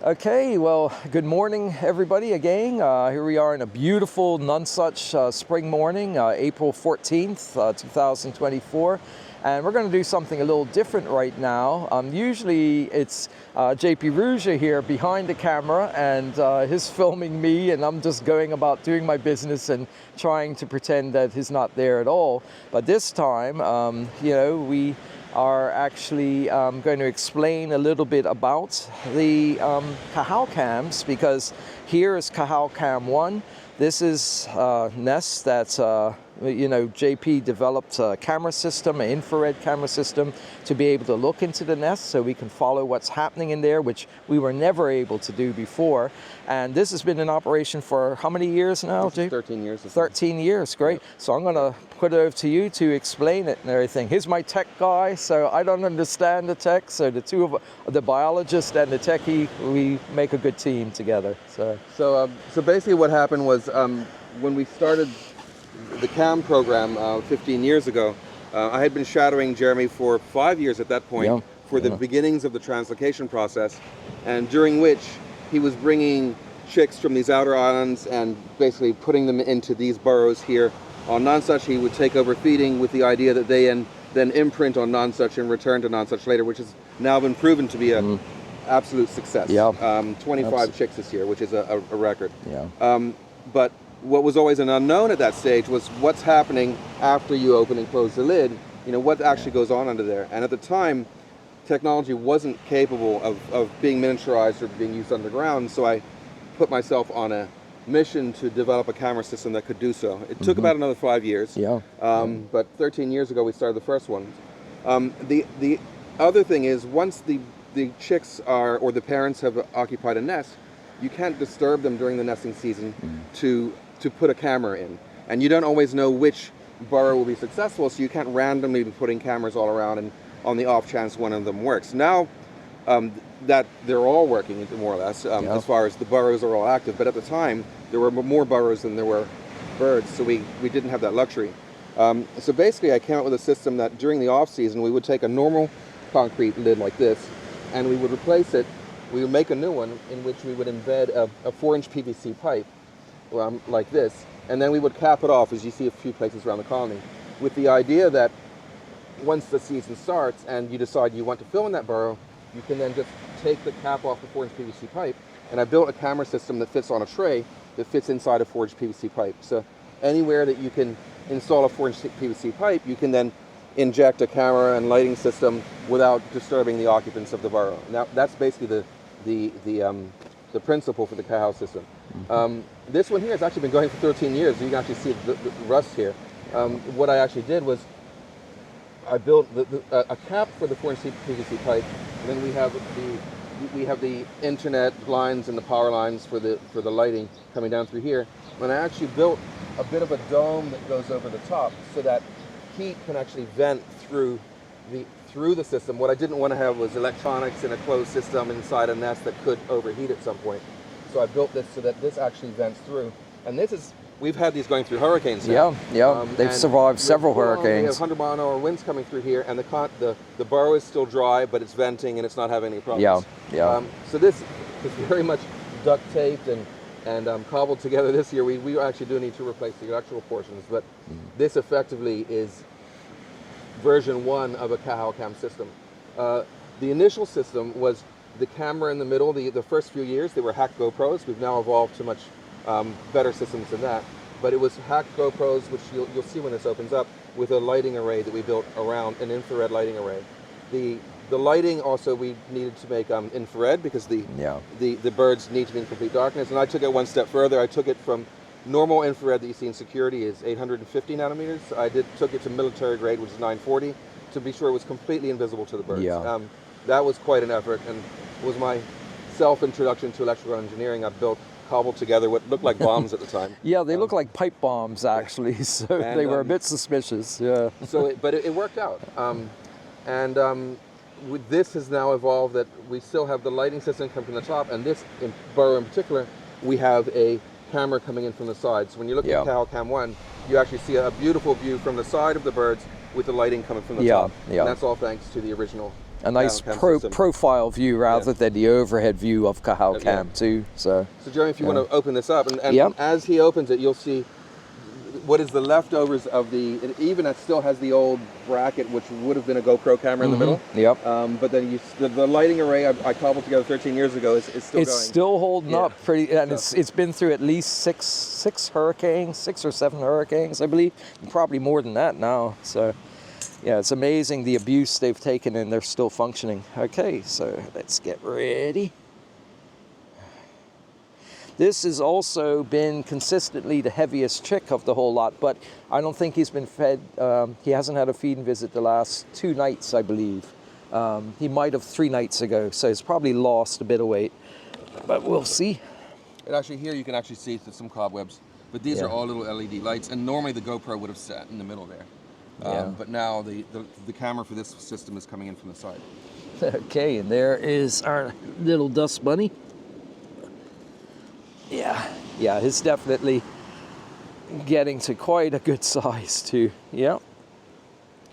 Okay, well, good morning, everybody, again. Here we are in a beautiful Nonsuch spring morning, April 14th, 2024. And we're going to do something a little different right now. Usually it's JP Rouge here behind the camera, and he's filming me, and I'm just going about doing my business and trying to pretend that he's not there at all. But this time, we are actually going to explain a little bit about the CahowCams, because here is CahowCam 1. This is Nest that's JP developed a camera system, an infrared camera system, to be able to look into the nest so we can follow what's happening in there, which we were never able to do before. And this has been in operation for how many years now, JP? 13 years. 13 years, great. Yep. So I'm going to put it over to you to explain it and everything. Here's my tech guy, so I don't understand the tech, so the two of the biologist and the techie, we make a good team together. So basically what happened was when we started the CAM program 15 years ago, I had been shadowing Jeremy for 5 years at that point for the beginnings of the translocation process, and during which he was bringing chicks from these outer islands and basically putting them into these burrows here on Nonsuch. He would take over feeding with the idea that they then imprint on Nonsuch and return to Nonsuch later, which has now been proven to be an absolute success. 25 chicks this year, which is a record. But what was always an unknown at that stage was what's happening after you open and close the lid, what actually goes on under there. And at the time, technology wasn't capable of being miniaturized or being used underground, so I put myself on a mission to develop a camera system that could do so. It took about another 5 years, but 13 years ago we started the first one. The other thing is, once the chicks or the parents have occupied a nest, you can't disturb them during the nesting season to put a camera in. And you don't always know which burrow will be successful, so you can't randomly be putting cameras all around and on the off chance one of them works. Now that they're all working more or less, as far as the burrows are all active, but at the time there were more burrows than there were birds, so we didn't have that luxury. So basically I came up with a system that during the off season we would take a normal concrete lid like this and we would replace it. We would make a new one in which we would embed a 4-inch PVC pipe like this, and then we would cap it off, as you see a few places around the colony, with the idea that once the season starts and you decide you want to film in that burrow, you can then just take the cap off the 4-inch PVC pipe. And I built a camera system that fits on a tray that fits inside a 4-inch PVC pipe. So anywhere that you can install a 4-inch PVC pipe, you can then inject a camera and lighting system without disturbing the occupants of the burrow. Now that's basically the principle for the Cahow system. This one here has actually been going for 13 years. You can actually see the rust here. What I actually did was I built a cap for the 4-inch PVC pipe, and then we have the internet lines and the power lines for the lighting coming down through here. And I actually built a bit of a dome that goes over the top so that heat can actually vent through the system. What I didn't want to have was electronics in a closed system inside a nest that could overheat at some point. So I built this so that this actually vents through. And we've had these going through hurricanes now. They've survived several hurricanes. We have 100-mile-an-hour winds coming through here, and the burrow is still dry, but it's venting and it's not having any problems. So this is very much duct taped and cobbled together this year. We actually do need to replace the electrical portions, but this effectively is version 1 of a CahowCam system. The initial system was the camera in the middle. The first few years they were hacked GoPros. We've now evolved to much better systems than that. But it was hacked GoPros, which you'll see when this opens up, with a lighting array that we built around an infrared lighting array. The lighting also we needed to make infrared because the birds need to be in complete darkness. And I took it one step further. I took it from normal infrared that you see in security is 850 nanometers. I took it to military grade, which is 940, to be sure it was completely invisible to the birds. That was quite an effort, and was my self-introduction to electrical engineering. I cobbled together what looked like bombs at the time. They look like pipe bombs actually, so they were a bit suspicious. But it worked out. This has now evolved that we still have the lighting system come from the top, and this burrow in particular, we have a camera coming in from the side. So when you look at CahowCam 1, you actually see a beautiful view from the side of the birds with the lighting coming from the top. And that's all thanks to the original a nice CahowCam system. profile view rather than the overhead view of CahowCam too. So Jeremy, if you want to open this up, and Yep. as he opens it, you'll see what is the leftovers of it still has the old bracket, which would have been a GoPro camera in the middle. Yep. But then the lighting array I cobbled together 13 years ago is still It's going. still holding up pretty, and So- it's been through at least six hurricanes, 6 or 7 hurricanes, I believe, and probably more than that now. So, yeah, it's amazing the abuse they've taken, and they're still functioning. Okay, so let's get ready. This has also been consistently the heaviest chick of the whole lot, but I don't think he's been fed. He hasn't had a feeding visit the last 2 nights, I believe. He might have 3 nights ago, so he's probably lost a bit of weight, but we'll see. And actually here you can actually see some cobwebs, but these are all little LED lights, and normally the GoPro would have sat in the middle there. But now the camera for this system is coming in from the side. Okay, and there is our little dust bunny. Yeah, he's definitely getting to quite a good size too. Yeah.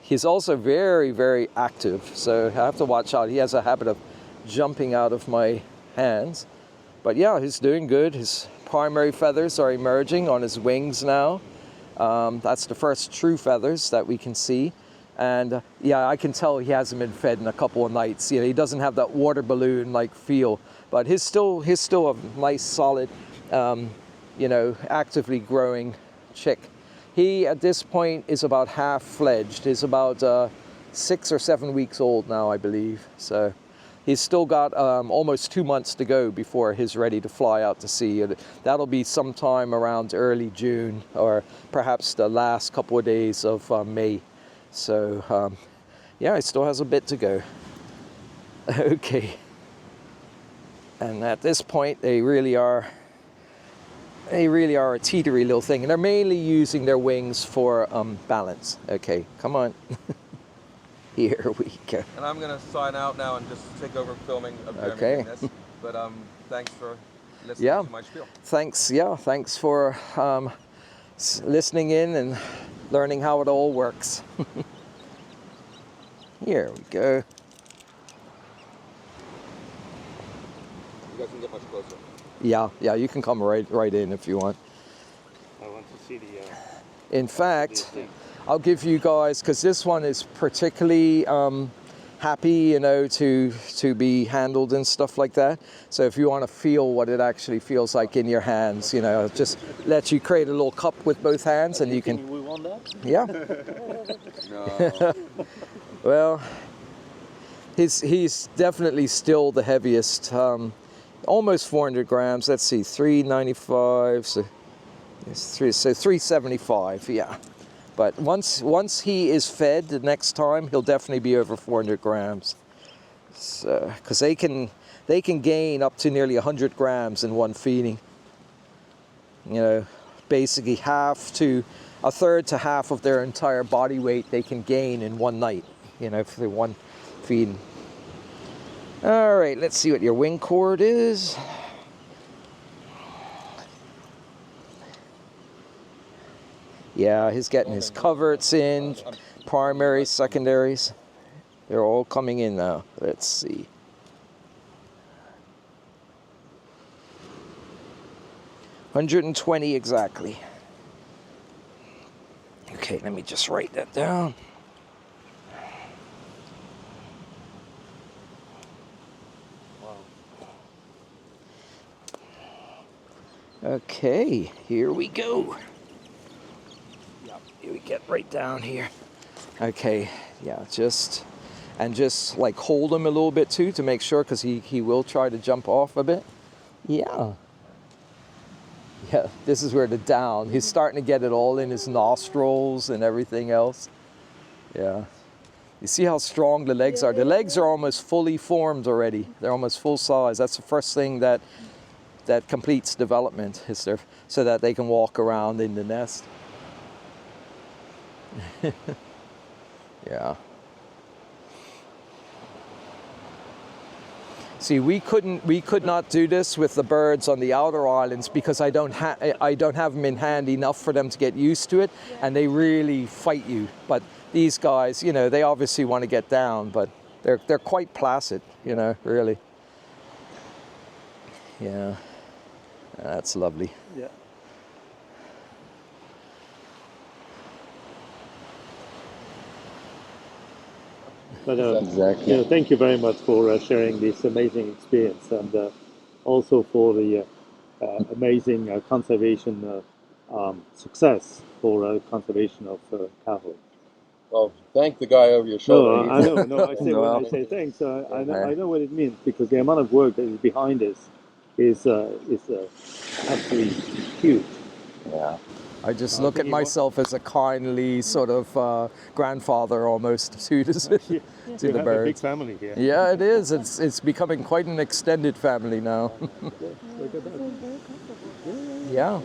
He's also very, very active, so I have to watch out. He has a habit of jumping out of my hands. But yeah, he's doing good. His primary feathers are emerging on his wings now. That's the first true feathers that we can see. And yeah, I can tell he hasn't been fed in a couple of nights. You know, he doesn't have that water balloon-like feel, but he's still a nice, solid, actively growing chick. He, at this point, is about half-fledged. He's about 6 or 7 weeks old now, I believe. So he's still got almost 2 months to go before he's ready to fly out to sea. That'll be sometime around early June, or perhaps the last couple of days of May. So, yeah, he still has a bit to go. Okay. And at this point, they really are a teetery little thing. And they're mainly using their wings for balance. Okay, come on. Here we go. And I'm going to sign out now and just take over filming of Jeremy doing this. But thanks for listening to my spiel. Thanks for listening in and learning how it all works. Here we go. You guys can get much closer. Yeah, you can come right in if you want. I want to see the... In fact, I'll give you guys, because this one is particularly happy, to be handled and stuff like that. So if you want to feel what it actually feels like in your hands, just let you create a little cup with both hands, and you can. We want that? Yeah. No. Well, he's definitely still the heaviest. Almost 400 grams. Let's see, 395. So 375. Yeah. But once he is fed the next time, he'll definitely be over 400 grams. So, because they can gain up to nearly 100 grams in one feeding. Basically half to a third to half of their entire body weight they can gain in one night. For one feeding. All right, let's see what your wing cord is. Yeah, he's getting his coverts in, primaries, secondaries. They're all coming in now. Let's see. $120 exactly. Okay, let me just write that down. Okay, here we go. Here we get right down here. Okay, yeah, just like hold him a little bit too to make sure, because he will try to jump off a bit. Yeah, this is where the down. He's starting to get it all in his nostrils and everything else. Yeah. You see how strong the legs are? The legs are almost fully formed already. They're almost full size. That's the first thing that completes development, so that they can walk around in the nest. Yeah. See, we could not do this with the birds on the outer islands, because I don't have them in hand enough for them to get used to it, and they really fight you. But these guys, they obviously want to get down, but they're quite placid, you know, really. Yeah, that's lovely. Yeah. But Exactly. you know, thank you very much for sharing this amazing experience, and also for the amazing conservation success for conservation of Cahill. Well, thank the guy over your shoulder. No, I know. No, I say Well, when I say thanks, yeah. I know what it means, because the amount of work that is behind this is absolutely huge. Yeah. I just I look think at you want- myself as a kindly sort of grandfather almost to You the have a big birds. family here. Yeah, it is. It's becoming quite an extended family now. Look at that. Yeah,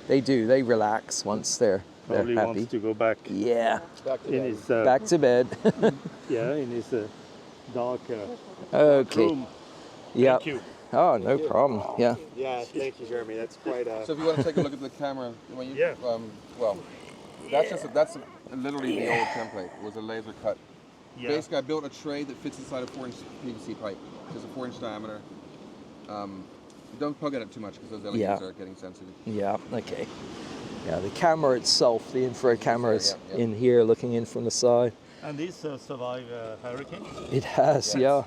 they do. They relax once they're Probably happy. wants to go back Yeah, Back to in that. his back to bed. in his dark Okay. room. Yeah. Thank you. Oh, no problem. Yeah. Yeah, thank you, Jeremy. That's quite So if you want to take a look at the camera, when you, Yeah. well, that's literally the old template. It was a laser cut. Basically, I built a tray that fits inside a 4-inch PVC pipe, just a 4-inch diameter. Don't plug at it too much because those LEDs Yeah. are getting sensitive. Yeah. Okay. Yeah, the camera itself, the infrared camera is yeah. in here, looking in from the side. And these survive hurricanes? It has. Yeah.